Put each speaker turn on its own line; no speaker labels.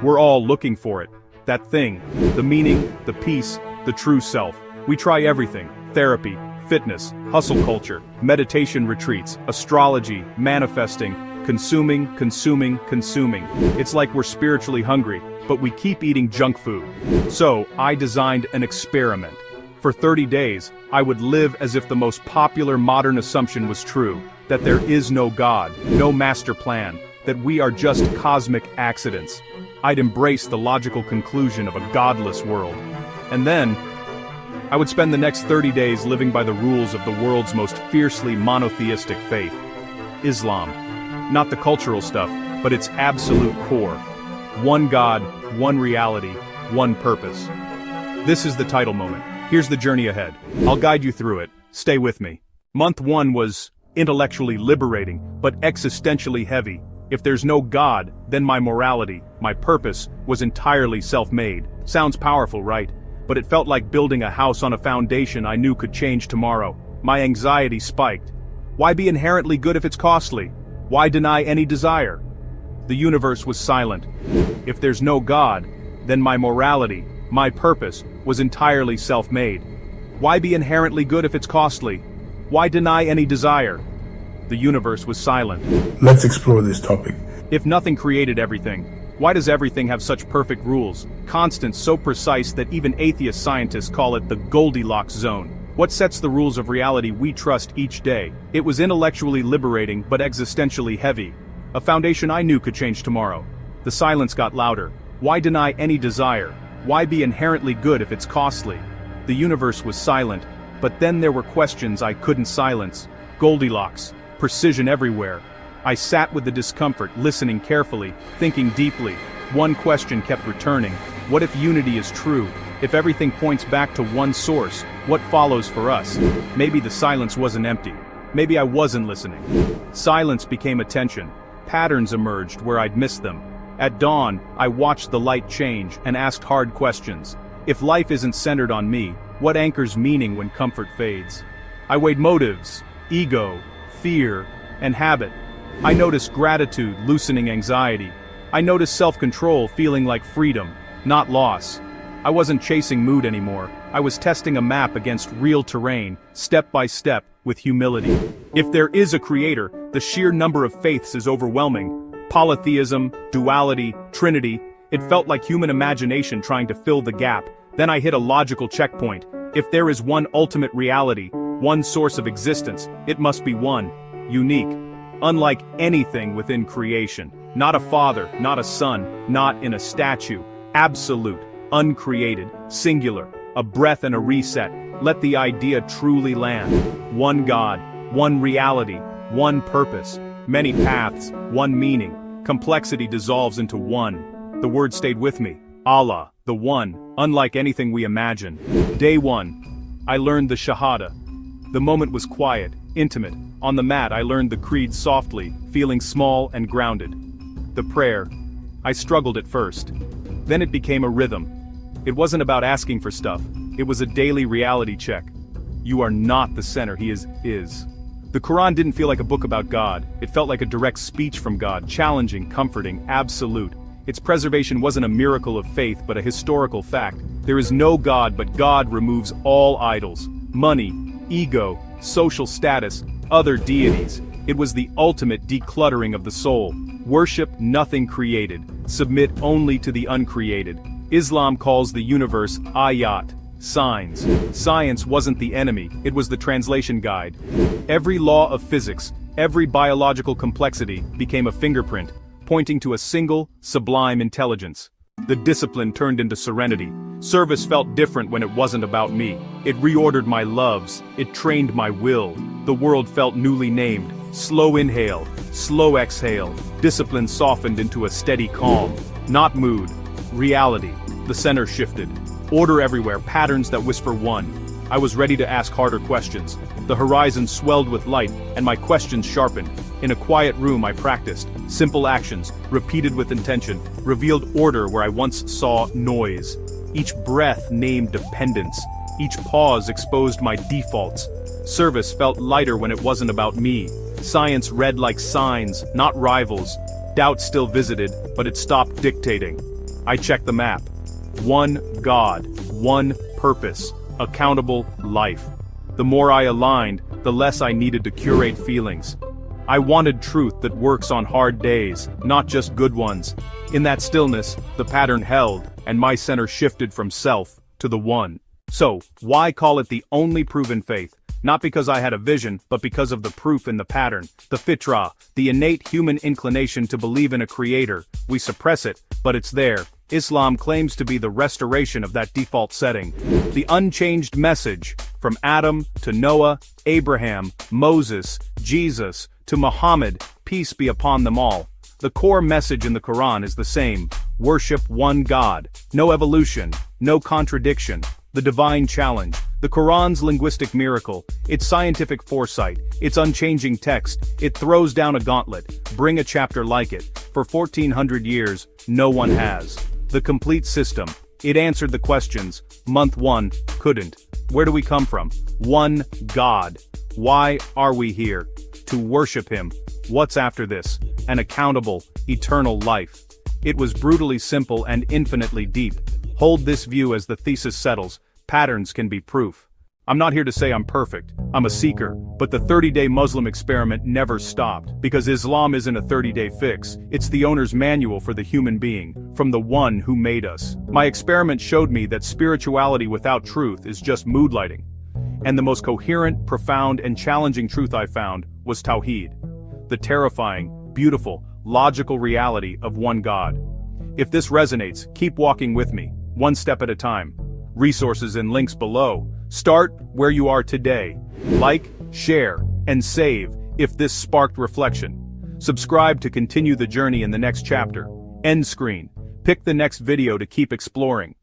We're all looking for it. That thing. The meaning, the peace, the true self. We try everything. Therapy, fitness, hustle culture, meditation retreats, astrology, manifesting, consuming. It's like we're spiritually hungry, but we keep eating junk food. So, I designed an experiment. For 30 days, I would live as if the most popular modern assumption was true, that there is no God, no master plan, that we are just cosmic accidents. I'd embrace the logical conclusion of a godless world. And then, I would spend the next 30 days living by the rules of the world's most fiercely monotheistic faith, Islam. Not the cultural stuff, but its absolute core. One God, one reality, one purpose. This is the title moment. Here's the journey ahead. I'll guide you through it. Stay with me. Month 1 was intellectually liberating, but existentially heavy. If there's no God, then my morality, my purpose, was entirely self-made. Sounds powerful, right? But it felt like building a house on a foundation I knew could change tomorrow. My anxiety spiked. Why be inherently good if it's costly? Why deny any desire? The universe was silent. If there's no God, then my morality, my purpose, was entirely self-made. Why be inherently good if it's costly? Why deny any desire? The universe was silent.
Let's explore this topic.
If nothing created everything, why does everything have such perfect rules? Constants so precise that even atheist scientists call it the Goldilocks zone. What sets the rules of reality we trust each day? It was intellectually liberating but existentially heavy. A foundation I knew could change tomorrow. The silence got louder. Why deny any desire? Why be inherently good if it's costly? The universe was silent, but then there were questions I couldn't silence. Goldilocks, precision everywhere. I sat with the discomfort, listening carefully, thinking deeply. One question kept returning. What if unity is true? If everything points back to one source, what follows for us? Maybe the silence wasn't empty. Maybe I wasn't listening. Silence became attention. Patterns emerged where I'd missed them. At dawn, I watched the light change and asked hard questions. If life isn't centered on me, what anchors meaning when comfort fades? I weighed motives, ego, fear, and habit. I noticed gratitude loosening anxiety. I noticed self-control feeling like freedom, not loss. I wasn't chasing mood anymore. I was testing a map against real terrain, step by step, with humility. If there is a creator, the sheer number of faiths is overwhelming. Polytheism, duality, trinity. It felt like human imagination trying to fill the gap. Then I hit a logical checkpoint. If there is one ultimate reality, one source of existence, it must be one, unique, unlike anything within creation. Not a father, not a son, not in a statue. Absolute, uncreated, singular, a breath and a reset. Let the idea truly land. One God, one reality, one purpose, many paths, one meaning. Complexity dissolves into one. The word stayed with me. Allah, the one, unlike anything we imagine. Day 1. I learned the Shahada. The moment was quiet, intimate. On the mat I learned the creed softly, feeling small and grounded. The prayer. I struggled at first. Then it became a rhythm. It wasn't about asking for stuff. It was a daily reality check. You are not the center, he is. The Quran didn't feel like a book about God. It felt like a direct speech from God, challenging, comforting, absolute. Its preservation wasn't a miracle of faith but a historical fact. There is no God, but God removes all idols. Money, ego, social status, other deities. It was the ultimate decluttering of the soul. Worship nothing created. Submit only to the uncreated. Islam calls the universe ayat, signs. Science wasn't the enemy, it was the translation guide. Every law of physics, every biological complexity became a fingerprint, pointing to a single, sublime intelligence. The discipline turned into serenity. Service felt different when it wasn't about me. It reordered my loves, it trained my will. The world felt newly named. Slow inhale, slow exhale. Discipline softened into a steady calm. Not mood, reality. The center shifted. Order everywhere, patterns that whisper one. I was ready to ask harder questions. The horizon swelled with light, and my questions sharpened. In a quiet room I practiced. Simple actions, repeated with intention, revealed order where I once saw noise. Each breath named dependence. Each pause exposed my defaults. Service felt lighter when it wasn't about me. Science read like signs, not rivals. Doubt still visited, but it stopped dictating. I checked the map. One God, one purpose, accountable life. The more I aligned, the less I needed to curate feelings. I wanted truth that works on hard days, not just good ones. In that stillness, the pattern held, and my center shifted from self to the one. So, why call it the only proven faith? Not because I had a vision, but because of the proof in the pattern, the fitra, the innate human inclination to believe in a creator. We suppress it, but it's there. Islam claims to be the restoration of that default setting. The unchanged message, from Adam to Noah, Abraham, Moses, Jesus, to Muhammad, peace be upon them all. The core message in the Quran is the same: worship one God. No evolution, no contradiction. The divine challenge, the Quran's linguistic miracle, its scientific foresight, its unchanging text. It throws down a gauntlet. Bring a chapter like it. For 1400 years, no one has. The complete system. It answered the questions. Month 1, couldn't. Where do we come from? One God. Why are we here? To worship him. What's after this? An accountable, eternal life. It was brutally simple and infinitely deep. Hold this view as the thesis settles. Patterns can be proof. I'm not here to say I'm perfect. I'm a seeker. But the 30-day Muslim experiment never stopped. Because Islam isn't a 30-day fix. It's the owner's manual for the human being, from the one who made us. My experiment showed me that spirituality without truth is just mood lighting. And the most coherent, profound, and challenging truth I found was Tawheed. The terrifying, beautiful, logical reality of one God. If this resonates, keep walking with me, one step at a time. Resources and links below. Start where you are today. Like, share, and save if this sparked reflection. Subscribe to continue the journey in the next chapter. End screen. Pick the next video to keep exploring.